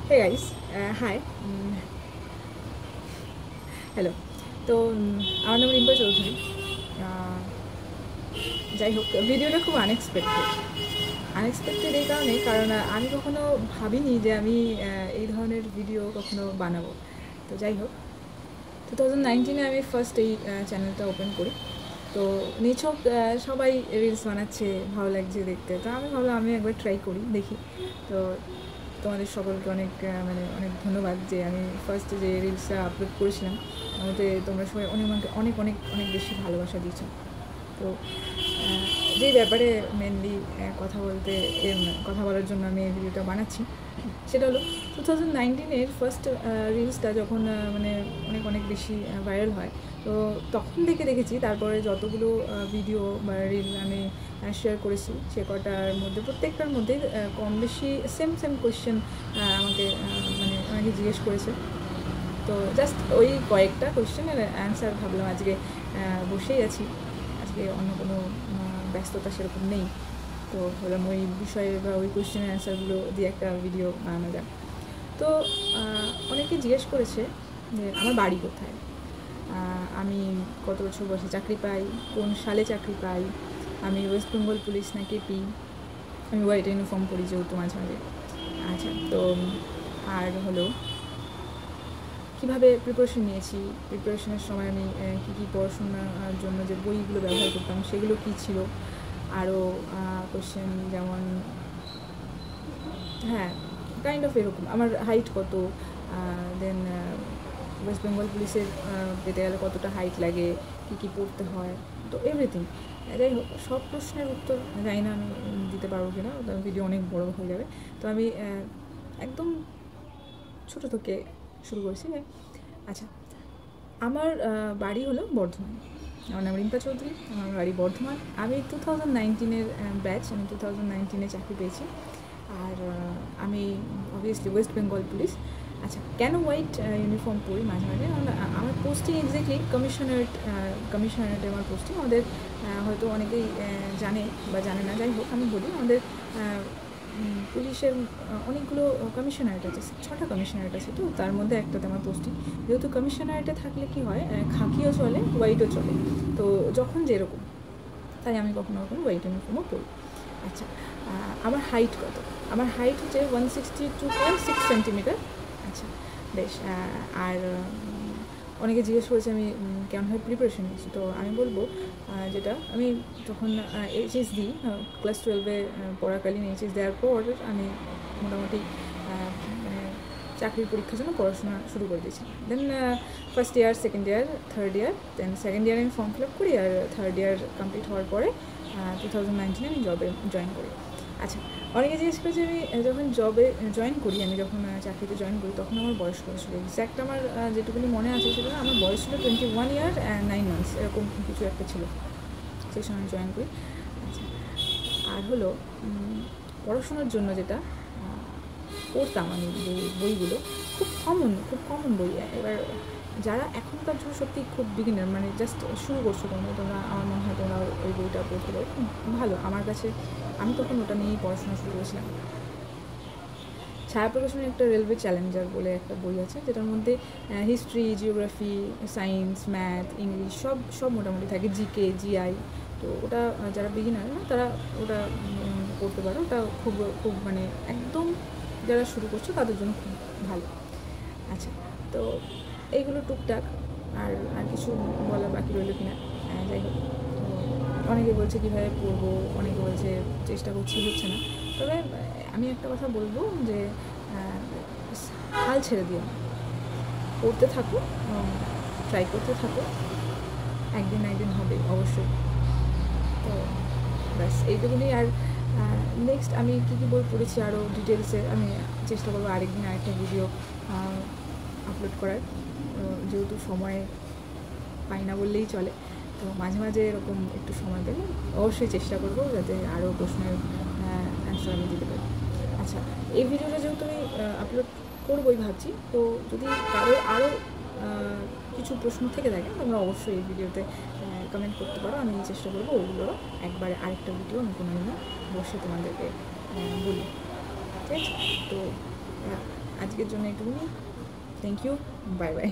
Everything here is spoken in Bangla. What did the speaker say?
Hey guys, high, hello. তো আমার নাম রিম্পা চৌধুরী। যাই হোক, ভিডিওটা খুব আনএক্সপেক্টেড এই কারণেই, কারণ আমি কখনো ভাবিনি যে আমি এই ধরনের ভিডিও কখনো বানাবো। তো যাই হোক, 2019-এ আমি ফার্স্ট এই চ্যানেলটা ওপেন করি। তো নিছক সবাই রিলস বানাচ্ছে, ভালো লাগছে দেখতে, তো আমি ভাবলাম আমি একবার ট্রাই করি, দেখি। তো তোমাদের সকলকে অনেক ধন্যবাদ যে আমি ফার্স্ট যে রিলসটা আপলোড করেছিলাম, আমাকে তোমরা সবাই আমাকে অনেক অনেক অনেক বেশি ভালোবাসা দিয়েছো। তো যেই ব্যাপারে মেনলি কথা বলার জন্য আমি এই ভিডিওটা বানাচ্ছি, সেটা হলো 2019-এর ফার্স্ট রিলসটা যখন অনেক বেশি ভাইরাল হয়, তো তখন থেকে দেখেছি তারপরে যতগুলো ভিডিও বা রিল আমি শেয়ার করেছি, সে কটার মধ্যে প্রত্যেকটার মধ্যে কম বেশি সেম কোয়েশ্চেন আমাকে জিজ্ঞেস করেছে। তো জাস্ট ওই কয়েকটা কোয়েশ্চেনের অ্যান্সার ভাবলাম আজকে বসেই আছি, আজকে অন্য কোনো ব্যস্ততা সেরকম নেই, তো ভাবলাম ওই বিষয়ে বা ওই কোয়েশ্চেনের অ্যান্সারগুলো দিয়ে একটা ভিডিও বানানো যায়। তো অনেকে জিজ্ঞেস করেছে যে আমার বাড়ি কোথায়, আমি কত বছর বয়সে চাকরি পাই, কোন সালে চাকরি পাই, আমি ওয়েস্ট বেঙ্গল পুলিশ না কেপি, আমি হোয়াইট ইউনিফর্ম পরি যেহেতু মাঝে মাঝে। আচ্ছা, তো আর হলো কীভাবে প্রিপারেশন নিয়েছি, প্রিপারেশনের সময় আমি কী কী পড়াশোনার জন্য যে বইগুলো ব্যবহার করতাম সেগুলো কী ছিল, আরও কোশ্চেন যেমন হ্যাঁ কাইন্ড অফ এরকম, আমার হাইট কত, দেন ওয়েস্ট বেঙ্গল পুলিশের পেতে গেলে কতটা হাইট লাগে, কী কী পড়তে হয়, তো এভরিথিং। যাই হোক, সব প্রশ্নের উত্তর জানি না আমি দিতে পারবো কিনা, ভিডিও অনেক বড় হয়ে যাবে। তো আমি একদম ছোটো থেকে শুরু করছি। আচ্ছা, আমার বাড়ি হলো বর্ধমান, আমার নাম রিম্পা চৌধুরী, আমার বাড়ি বর্ধমান। আমি 2019-এর ব্যাচ, আমি 2019-এ চাকরি পেয়েছি। আর আমি অবভিয়াসলি ওয়েস্ট বেঙ্গল পুলিশ। আচ্ছা, কেন হোয়াইট ইউনিফর্ম পরি মাঝে মাঝে? আমার পোস্টিং এক্স্যাক্টলি কমিশনারেটে আমার পোস্টিং। আমাদের হয়তো অনেকেই জানে বা জানে না, যাই হোক আমি বলি, আমাদের পুলিশের অনেকগুলো কমিশনারেট আছে, 6টা কমিশনারেট আছে, তো তার মধ্যে একটাতে আমার পোস্টিং। যেহেতু কমিশনারেটে থাকলে কি হয়, খাকিও চলে হোয়াইটও চলে, তো যখন যেরকম, তাই আমি কখনো কখনো হোয়াইট ইউনিফর্মও পরি। আচ্ছা, আমার হাইট কত? আমার হাইট হচ্ছে 162.6 সেন্টিমিটার। আচ্ছা, বেশ। আর অনেকে জিজ্ঞেস করেছে আমি কেমনভাবে প্রিপারেশন নিয়েছি, তো আমি বলবো যেটা আমি যখন এইচএস দিই, ক্লাস 12-এ পড়াকালীন এইচএস দেওয়ার পর আমি মোটামুটি চাকরির পরীক্ষার জন্য পড়াশোনা শুরু করে দিয়েছি। Then first year, second year, third year, then second ইয়ারে আমি ফর্ম ফিল আপ করি, আর থার্ড ইয়ার কমপ্লিট হওয়ার পরে 2019-এ আমি জবে জয়েন করি। আচ্ছা, অনেকে জিজ্ঞেস করেছে আমি যখন জবে জয়েন করি, আমি যখন চাকরিতে জয়েন করি, তখন আমার বয়স কত ছিল। এক্স্যাক্ট আমার যেটুকুনি মনে আছে সেটা আমার বয়স ছিল 21 ইয়ার অ্যান্ড 9 মান্থস, এরকম কিছু একটা ছিল, সেই সময় আমি জয়েন করি। আচ্ছা, আর হলো পড়াশোনার জন্য যেটা পড়তাম আমি, যে বইগুলো খুব কমন বই। এবার যারা এখনকার জন্য সত্যি খুব বিগিনার, জাস্ট শুরু করছো তোমরা, আমার মনে হয় তোমরা ওই বইটা পড়তে পারো, খুব ভালো আমার কাছে। আমি তখন ওটা নিয়েই পড়াশোনা শুরু করেছিলাম। ছায়া প্রকাশনের একটা রেলওয়ে চ্যালেঞ্জার বলে একটা বই আছে, যেটার মধ্যে history, geography, science, math, English সব মোটামুটি থাকে, জিকে, জিআই। তো ওটা যারা বিগিনার না, তারা ওটা পড়তে পারো। ওটা খুব খুব একদম যারা শুরু করছো তাদের জন্য খুব ভালো। আচ্ছা, তো এইগুলো টুকটাক, আর কিছু বলা বাকি রইল কিনা, যাই হোক। তো অনেকে বলছে কীভাবে পড়বো, অনেকে বলছে চেষ্টা করছি, হচ্ছে না। তবে আমি একটা কথা বলবো যে হাল ছেড়ে দিও না, পড়তে থাকো, ট্রাই করতে থাকো, একদিন হবে অবশ্যই। তো ব্যাস এইটুকুনি। আর নেক্সট আমি কী বই পড়েছি আরও ডিটেলসে আমি চেষ্টা করবো আরেকদিন আরেকটা ভিডিও আপলোড করার, যেহেতু সময় পাই না বললেই চলে, তো মাঝে মাঝে এরকম একটু সময় পেলে অবশ্যই চেষ্টা করবো যাতে আরও প্রশ্নের অ্যান্সার আমি দিতে পারি। আচ্ছা, এই ভিডিওটা যেহেতু আমি আপলোড করবোই ভাবছি, তো যদি কারোর আরও কিছু প্রশ্ন থেকে থাকে তোমরা অবশ্যই এই ভিডিওতে কমেন্ট করতে পারো, আমি চেষ্টা করবো ওগুলো একবারে আরেকটা ভিডিও আমি কোনো দিন অবশ্যই তোমাদেরকে বলি, ঠিক আছে? তো আজকের জন্য এটুকুনি। Thank you, bye by.